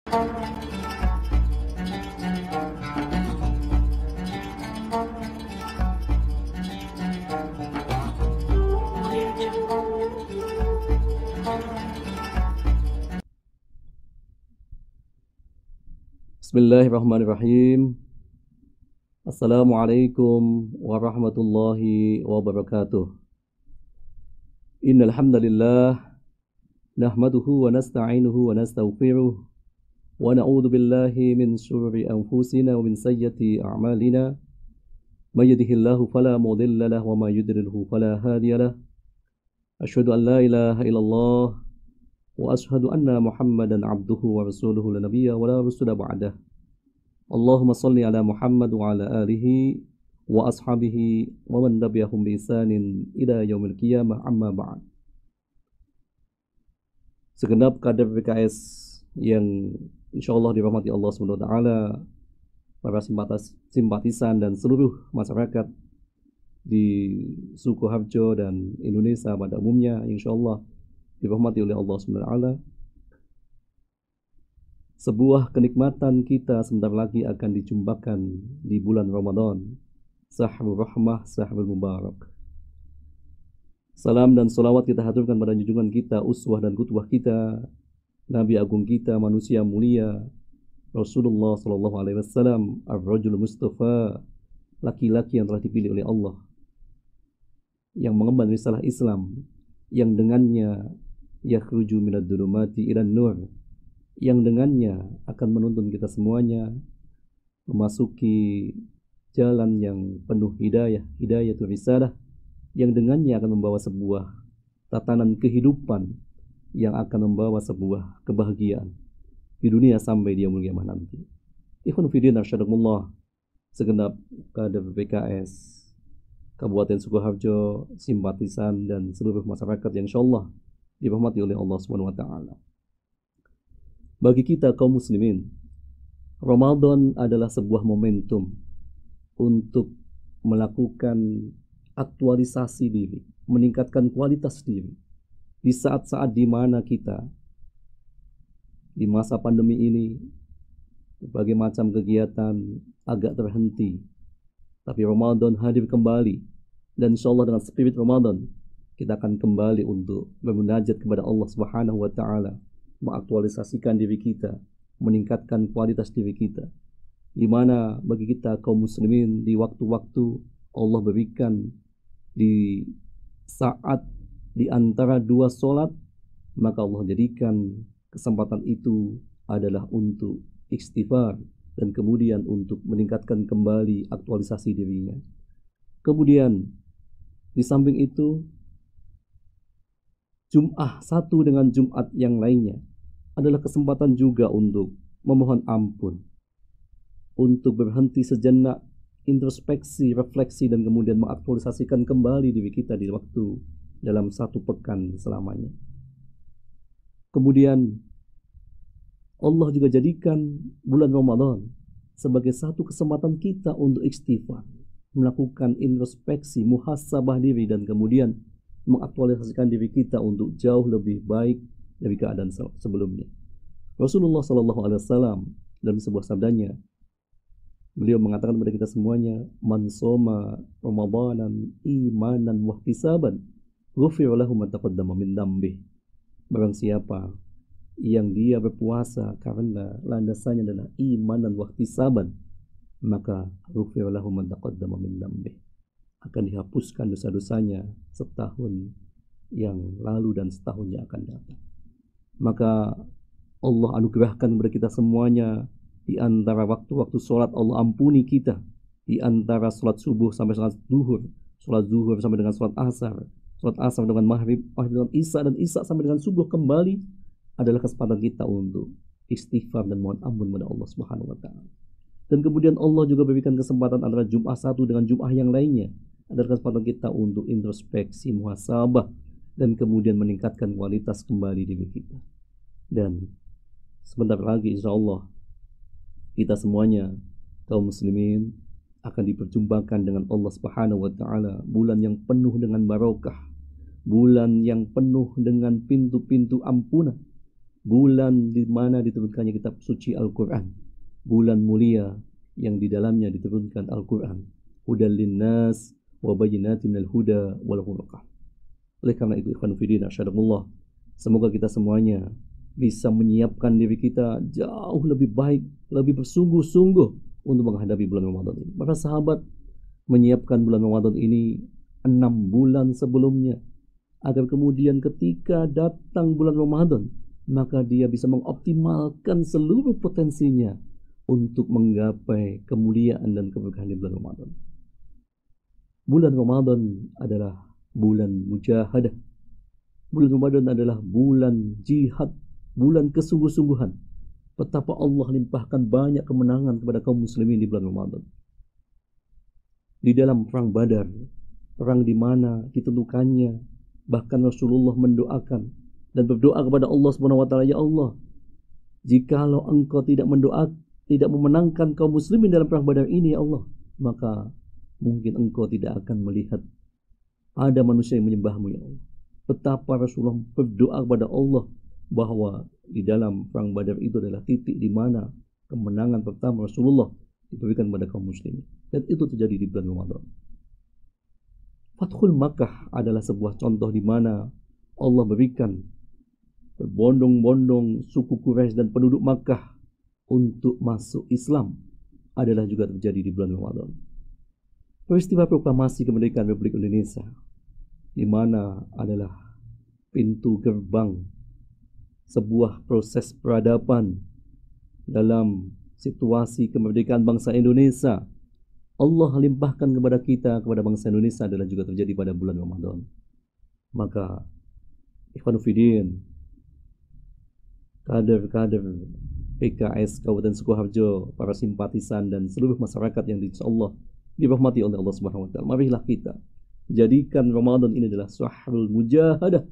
Bismillahirrahmanirrahim. Assalamualaikum warahmatullahi wabarakatuh. Innal hamdalillah nahmaduhu wa nasta'inuhu wa nastaghfiruh wa na'udzu billahi min shururi anfusina wa min sayyiati a'malina. May yahdihillahu fala mudilla lahu wa may yudlilhu fala hadiya lahu. Asyhadu an la ilaha illallah wa ashhadu anna Muhammadan abduhu wa rasuluhu la nabiyya wa la rasula ba'dah. Allahumma salli ala Muhammad wa ala alihi wa ashabihi wa man tabi'ahum bi ihsanin ila yaumil qiyamah, amma ba'd. Segenap kader PKS yang insyaallah dirahmati Allah Subhanahu wa taala, para simpatisan dan seluruh masyarakat di Sukoharjo dan Indonesia pada umumnya insyaallah dirahmati oleh Allah Subhanahu wa taala. Sebuah kenikmatan kita sebentar lagi akan dijumpakan di bulan Ramadan, Sahrul Rahmah, Sahrul Mubarak. Salam dan salawat kita haturkan pada junjungan kita, uswah dan qudwah kita, Nabi agung kita, manusia mulia, Rasulullah sallallahu alaihi wasallam, Ar-Rajul Mustafa, laki-laki yang telah dipilih oleh Allah, yang mengemban risalah Islam, yang dengannya yakhruju minad dhulumati ilan nur, yang dengannya akan menuntun kita semuanya memasuki jalan yang penuh hidayah, hidayatul risalah, yang dengannya akan membawa sebuah tatanan kehidupan yang akan membawa sebuah kebahagiaan di dunia sampai di yaumul qiyamah nanti. Ikhwan fillah arsyadakumullah, segenap kader PKS Kabupaten Sukoharjo, simpatisan dan seluruh masyarakat yang insyaallah dirahmati oleh Allah Subhanahu wa taala. Bagi kita kaum muslimin, Ramadan adalah sebuah momentum untuk melakukan aktualisasi diri, meningkatkan kualitas diri. Di saat-saat di mana kita di masa pandemi ini berbagai macam kegiatan agak terhenti, tapi Ramadan hadir kembali, dan insyaallah dengan spirit Ramadan kita akan kembali untuk bermunajat kepada Allah Subhanahu wa taala, mengaktualisasikan diri kita, meningkatkan kualitas diri kita, di mana bagi kita kaum muslimin di waktu-waktu Allah berikan di saat di antara dua solat, maka Allah jadikan kesempatan itu adalah untuk istighfar dan kemudian untuk meningkatkan kembali aktualisasi dirinya. Kemudian di samping itu, Jum'ah satu dengan Jum'at yang lainnya adalah kesempatan juga untuk memohon ampun, untuk berhenti sejenak, introspeksi, refleksi, dan kemudian mengaktualisasikan kembali diri kita di waktu dalam satu pekan selamanya. Kemudian Allah juga jadikan bulan Ramadan sebagai satu kesempatan kita untuk istighfar, melakukan introspeksi, muhasabah diri, dan kemudian mengaktualisasikan diri kita untuk jauh lebih baik dari keadaan sebelumnya. Rasulullah sallallahu alaihi wasallam dalam sebuah sabdanya, beliau mengatakan kepada kita semuanya, man shoma ramadanan imanan wa ihtisaban ghufira lahu ma taqaddama min dhanbihi. Barang siapa yang dia berpuasa karena landasannya adalah iman dan wahtisaban, maka ghufira lahu ma taqaddama min dhanbihi, akan dihapuskan dosa-dosanya setahun yang lalu dan setahun yang akan datang. Maka Allah anugerahkan kepada kita semuanya di antara waktu-waktu sholat, Allah ampuni kita di antara sholat subuh sampai sholat zuhur sampai dengan sholat asar dengan maghrib dengan isya, dan isya sampai dengan subuh kembali adalah kesempatan kita untuk istighfar dan mohon ampun kepada Allah Subhanahu wa taala. Dan kemudian Allah juga berikan kesempatan antara Jum'ah satu dengan Jum'ah yang lainnya adalah kesempatan kita untuk introspeksi, muhasabah, dan kemudian meningkatkan kualitas kembali diri kita. Dan sebentar lagi insyaallah kita semuanya kaum muslimin akan diperjumpakan dengan Allah Subhanahu wa taala, bulan yang penuh dengan barokah, bulan yang penuh dengan pintu-pintu ampunan, bulan di mana diturunkannya kitab suci Al-Quran, bulan mulia yang di dalamnya diturunkan Al-Quran, hudal linnas wa bayyinatin minal huda wal furqan. Oleh karena itu, ikhwan fillah, asyhadullah, semoga kita semuanya bisa menyiapkan diri kita jauh lebih baik, lebih bersungguh-sungguh untuk menghadapi bulan Ramadan ini. Para sahabat menyiapkan bulan Ramadan ini 6 bulan sebelumnya, agar kemudian ketika datang bulan Ramadan, maka dia bisa mengoptimalkan seluruh potensinya untuk menggapai kemuliaan dan keberkahan di bulan Ramadan. Bulan Ramadan adalah bulan mujahadah. Bulan Ramadan adalah bulan jihad, bulan kesungguh-sungguhan. Betapa Allah limpahkan banyak kemenangan kepada kaum muslimin di bulan Ramadan. Di dalam perang Badar, perang di mana ditentukannya, bahkan Rasulullah mendoakan dan berdoa kepada Allah Subhanahu wa taala, ya Allah, jikalau engkau tidak memenangkan kaum muslimin dalam perang Badar ini, ya Allah, maka mungkin engkau tidak akan melihat ada manusia yang menyembahmu, ya Allah. Betapa Rasulullah berdoa kepada Allah bahwa di dalam perang Badar itu adalah titik di mana kemenangan pertama Rasulullah diberikan kepada kaum muslimin, dan itu terjadi di bulan Ramadan. Fathul Makkah adalah sebuah contoh di mana Allah berikan berbondong-bondong suku Quraisy dan penduduk Makkah untuk masuk Islam, adalah juga terjadi di bulan Ramadan. Peristiwa proklamasi kemerdekaan Republik Indonesia, di mana adalah pintu gerbang sebuah proses peradaban dalam situasi kemerdekaan bangsa Indonesia, Allah limpahkan kepada kita, kepada bangsa Indonesia, adalah juga terjadi pada bulan Ramadan. Maka ikhwanuddin, kader-kader PKS Kabupaten Sukoharjo, para simpatisan dan seluruh masyarakat yang insyaallah dirahmati oleh Allah Subhanahu wa taala, marilah kita jadikan Ramadan ini adalah syahrul mujahadah,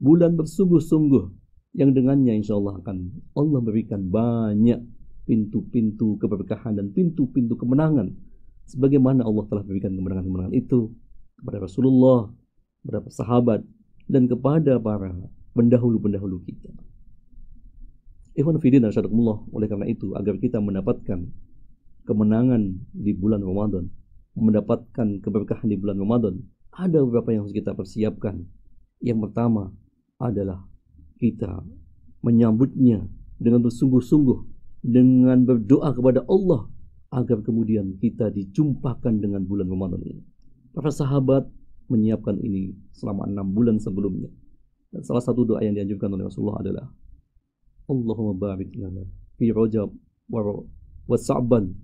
bulan bersungguh-sungguh yang dengannya insyaallah akan Allah berikan banyak pintu-pintu keberkahan dan pintu-pintu kemenangan, sebagaimana Allah telah berikan kemenangan-kemenangan itu kepada Rasulullah, kepada sahabat, dan kepada para pendahulu-pendahulu kita. Ikhwan fillah asyhadullah, oleh karena itu, agar kita mendapatkan kemenangan di bulan Ramadan, mendapatkan keberkahan di bulan Ramadan, ada beberapa yang harus kita persiapkan. Yang pertama adalah kita menyambutnya dengan bersungguh-sungguh, dengan berdoa kepada Allah agar kemudian kita dijumpakan dengan bulan Ramadan ini. Para sahabat menyiapkan ini selama 6 bulan sebelumnya. Dan salah satu doa yang dianjurkan oleh Rasulullah adalah Allahumma barik lana fi Rajab wa Sa'ban.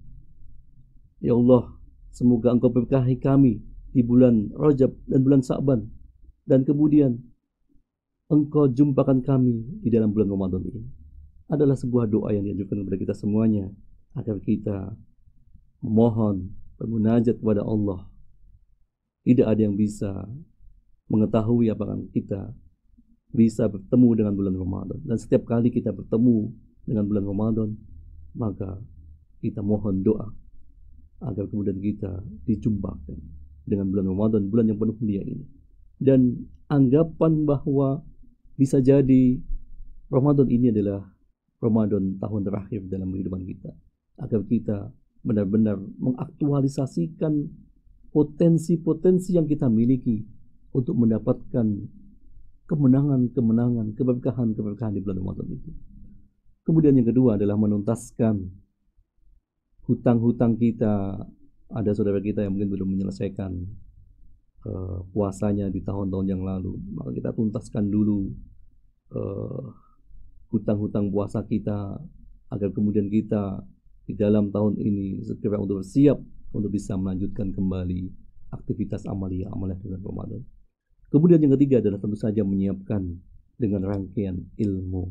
Ya Allah, semoga Engkau berkahi kami di bulan Rajab dan bulan Sa'ban, dan kemudian Engkau jumpakan kami di dalam bulan Ramadan ini. Adalah sebuah doa yang dianjurkan kepada kita semuanya, agar kita memohon, bermunajat kepada Allah. Tidak ada yang bisa mengetahui apakah kita bisa bertemu dengan bulan Ramadan. Dan setiap kali kita bertemu dengan bulan Ramadan, maka kita mohon doa agar kemudian kita dijumpakan dengan bulan Ramadan, bulan yang penuh mulia ini. Dan anggapan bahwa bisa jadi Ramadan ini adalah Ramadan tahun terakhir dalam kehidupan kita, agar kita benar-benar mengaktualisasikan potensi-potensi yang kita miliki untuk mendapatkan kemenangan-kemenangan, keberkahan-keberkahan di bulan Ramadan itu. Kemudian yang kedua adalah menuntaskan hutang-hutang kita. Ada saudara kita yang mungkin belum menyelesaikan puasanya di tahun-tahun yang lalu, maka kita tuntaskan dulu hutang-hutang puasa kita, agar kemudian kita di dalam tahun ini segera untuk bersiap untuk bisa melanjutkan kembali aktivitas amalia bulan Ramadan. Kemudian yang ketiga adalah tentu saja menyiapkan dengan rangkaian ilmu.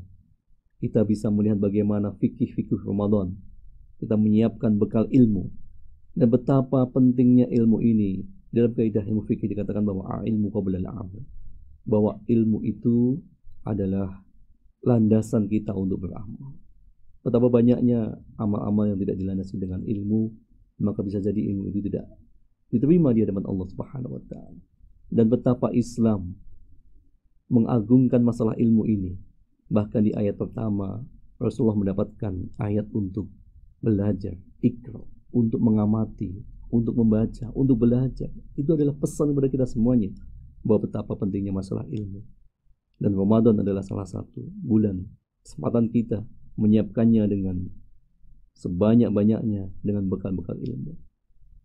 Kita bisa melihat bagaimana fikih-fikih Ramadan. Kita menyiapkan bekal ilmu. Dan betapa pentingnya ilmu ini. Dalam kaidah ilmu fikih dikatakan bahwa ilmu qabla al-amal, bahwa ilmu itu adalah landasan kita untuk beramal. Betapa banyaknya amal-amal yang tidak dilandasi dengan ilmu, maka bisa jadi ilmu itu tidak diterima di hadapan Allah Subhanahu wa taala. Dan betapa Islam mengagungkan masalah ilmu ini, Bahkan di ayat pertama Rasulullah mendapatkan ayat untuk belajar, ikra, untuk mengamati, untuk membaca, untuk belajar. Itu adalah pesan kepada kita semuanya bahwa betapa pentingnya masalah ilmu. Dan Ramadan adalah salah satu bulan kesempatan kita menyiapkannya dengan sebanyak-banyaknya dengan bekal-bekal ilmu.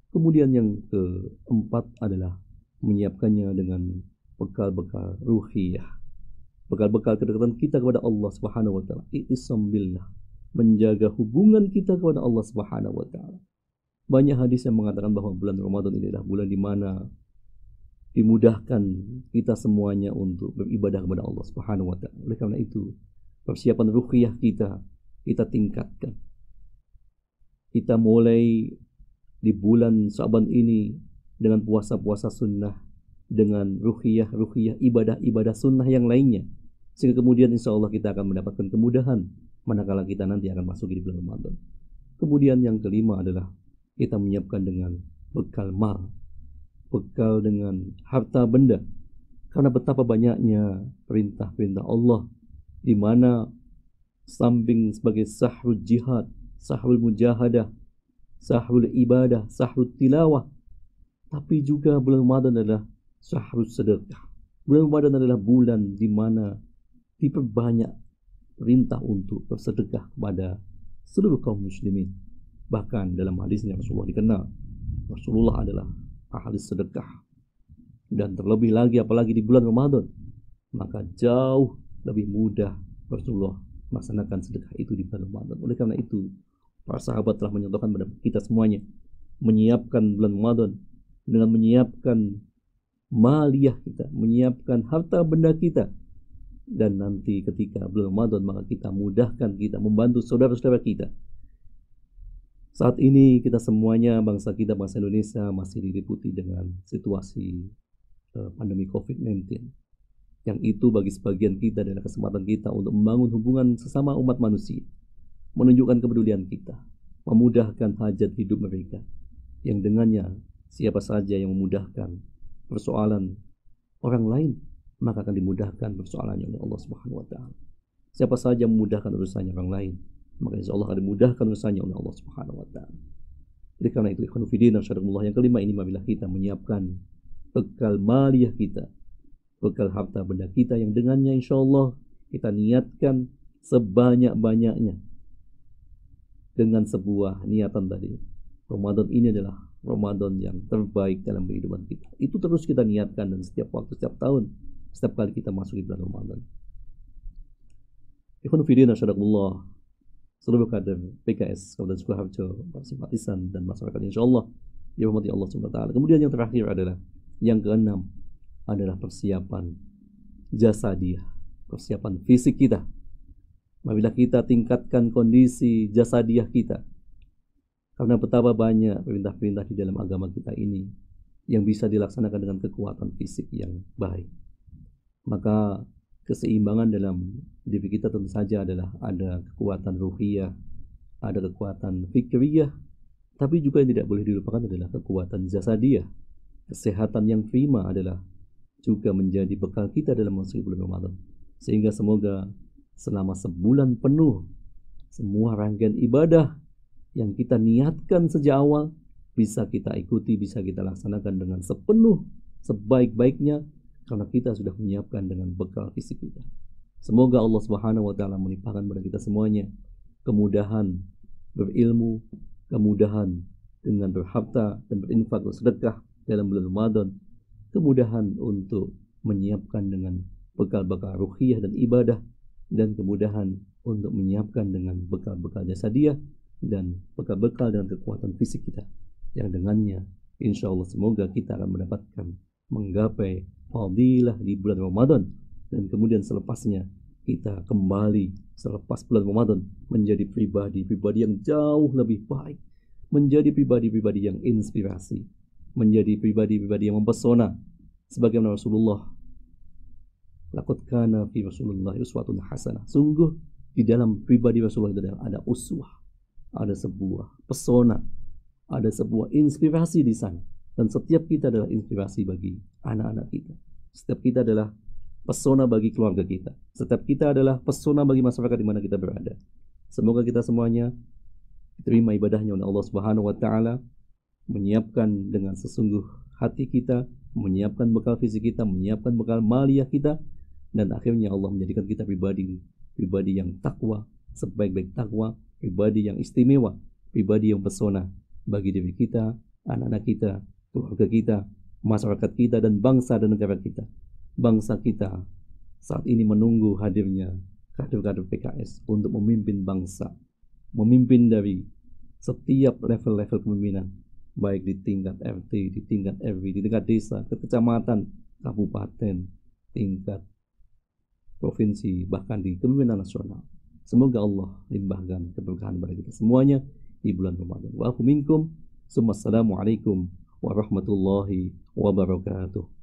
Kemudian yang keempat adalah menyiapkannya dengan bekal-bekal ruhiyah, bekal-bekal kedekatan kita kepada Allah Subhanahu wa taala. I'tisam billah, menjaga hubungan kita kepada Allah Subhanahu wa taala. Banyak hadis yang mengatakan bahwa bulan Ramadan ini adalah bulan di mana dimudahkan kita semuanya untuk beribadah kepada Allah Subhanahu wa taala. Oleh karena itu, persiapan ruhiyah kita tingkatkan. Kita mulai di bulan Syaban ini dengan puasa-puasa sunnah, dengan ruhiyah ibadah sunnah yang lainnya, sehingga kemudian insya Allah kita akan mendapatkan kemudahan manakala kita nanti akan masuk di bulan Ramadan. Kemudian yang kelima adalah kita menyiapkan dengan bekal mal, bekal dengan harta benda, karena betapa banyaknya perintah-perintah Allah di mana samping sebagai sahrul jihad, sahrul mujahadah, sahrul ibadah, sahrul tilawah, tapi juga bulan Ramadan adalah sahrul sedekah. Bulan Ramadan adalah bulan di mana diperbanyak perintah untuk bersedekah kepada seluruh kaum muslimin. Bahkan dalam hadisnya Rasulullah dikenal, Rasulullah adalah ahli sedekah. Dan terlebih lagi apalagi di bulan Ramadan, maka jauh lebih mudah Rasulullah melaksanakan sedekah itu di bulan Ramadan. Oleh karena itu, para sahabat telah menyontohkan kepada kita semuanya menyiapkan bulan Ramadan dengan menyiapkan maliyah kita, menyiapkan harta benda kita. Dan nanti ketika bulan Ramadan maka kita mudahkan, kita membantu saudara-saudara kita. Saat ini kita semuanya, bangsa kita, bangsa Indonesia masih diliputi dengan situasi pandemi COVID-19. Yang itu bagi sebagian kita adalah kesempatan kita untuk membangun hubungan sesama umat manusia, menunjukkan kepedulian kita, memudahkan hajat hidup mereka, yang dengannya siapa saja yang memudahkan persoalan orang lain, maka akan dimudahkan persoalannya oleh Allah Subhanahu wa taala. Siapa saja memudahkan urusannya orang lain, maka insya Allah akan dimudahkan urusannya oleh Allah Subhanahu wa taala. Jadi karena itu ikhwan fillah insyaallah, yang kelima ini marilah kita menyiapkan bekal maliyah kita, bekal harta benda kita yang dengannya insya Allah kita niatkan sebanyak-banyaknya dengan sebuah niatan tadi. Ramadan ini adalah Ramadan yang terbaik dalam kehidupan kita. Itu terus kita niatkan, dan setiap waktu, setiap tahun, setiap kali kita masuk di bulan Ramadan. Ikhwan fillah insyaallah, seluruh kader PKS Kabupaten Sukoharjo, simpatisan dan masyarakat insyaallah dirahmati Allah Subhanahu wa taala. Kemudian yang terakhir adalah yang keenam adalah persiapan jasadiah, persiapan fisik kita. Marilah kita tingkatkan kondisi jasadiah kita, karena betapa banyak perintah-perintah di dalam agama kita ini yang bisa dilaksanakan dengan kekuatan fisik yang baik. Maka keseimbangan dalam diri kita tentu saja adalah ada kekuatan ruhiyah, ada kekuatan fikriyah, tapi juga yang tidak boleh dilupakan adalah kekuatan jasadiah. Kesehatan yang prima adalah juga menjadi bekal kita dalam masuk bulan Ramadan. Sehingga semoga selama sebulan penuh semua rangkaian ibadah yang kita niatkan sejak awal bisa kita ikuti, bisa kita laksanakan dengan sepenuh, sebaik-baiknya, karena kita sudah menyiapkan dengan bekal fisik kita. Semoga Allah Subhanahu wa taala melimpahkan kepada kita semuanya kemudahan berilmu, kemudahan dengan berharta dan berinfak bersedekah dalam bulan Ramadan, kemudahan untuk menyiapkan dengan bekal-bekal ruhiyah dan ibadah, dan kemudahan untuk menyiapkan dengan bekal-bekal jasadiah dan bekal-bekal dengan kekuatan fisik kita, yang dengannya insya Allah semoga kita akan mendapatkan menggapai fadilah di bulan Ramadan, dan kemudian selepasnya kita kembali selepas bulan Ramadan menjadi pribadi-pribadi yang jauh lebih baik, menjadi pribadi-pribadi yang inspirasi, menjadi pribadi-pribadi yang mempesona, sebagaimana Rasulullah, laqad kana fi Rasulullah uswatun hasanah, sungguh di dalam pribadi Rasulullah itu ada uswah, ada sebuah pesona, ada sebuah inspirasi di sana. Dan setiap kita adalah inspirasi bagi anak-anak kita. Setiap kita adalah pesona bagi keluarga kita. Setiap kita adalah pesona bagi masyarakat di mana kita berada. Semoga kita semuanya diterima ibadahnya oleh Allah Subhanahu wa taala, menyiapkan dengan sesungguh hati kita, menyiapkan bekal fisik kita, menyiapkan bekal maliyah kita, dan akhirnya Allah menjadikan kita pribadi yang takwa, sebaik-baik takwa, pribadi yang istimewa, pribadi yang pesona bagi diri kita, anak-anak kita, keluarga kita, masyarakat kita, dan bangsa dan negara kita. Bangsa kita saat ini menunggu hadirnya kader-kader PKS untuk memimpin bangsa, memimpin dari setiap level-level kepemimpinan, baik di tingkat RT, di tingkat RW, di tingkat desa, kecamatan, kabupaten, tingkat provinsi, bahkan di kepemimpinan nasional. Semoga Allah limpahkan keberkahan kepada kita semuanya di bulan Ramadan. Wa aku minkum. Assalamualaikum warahmatullahi wabarakatuh.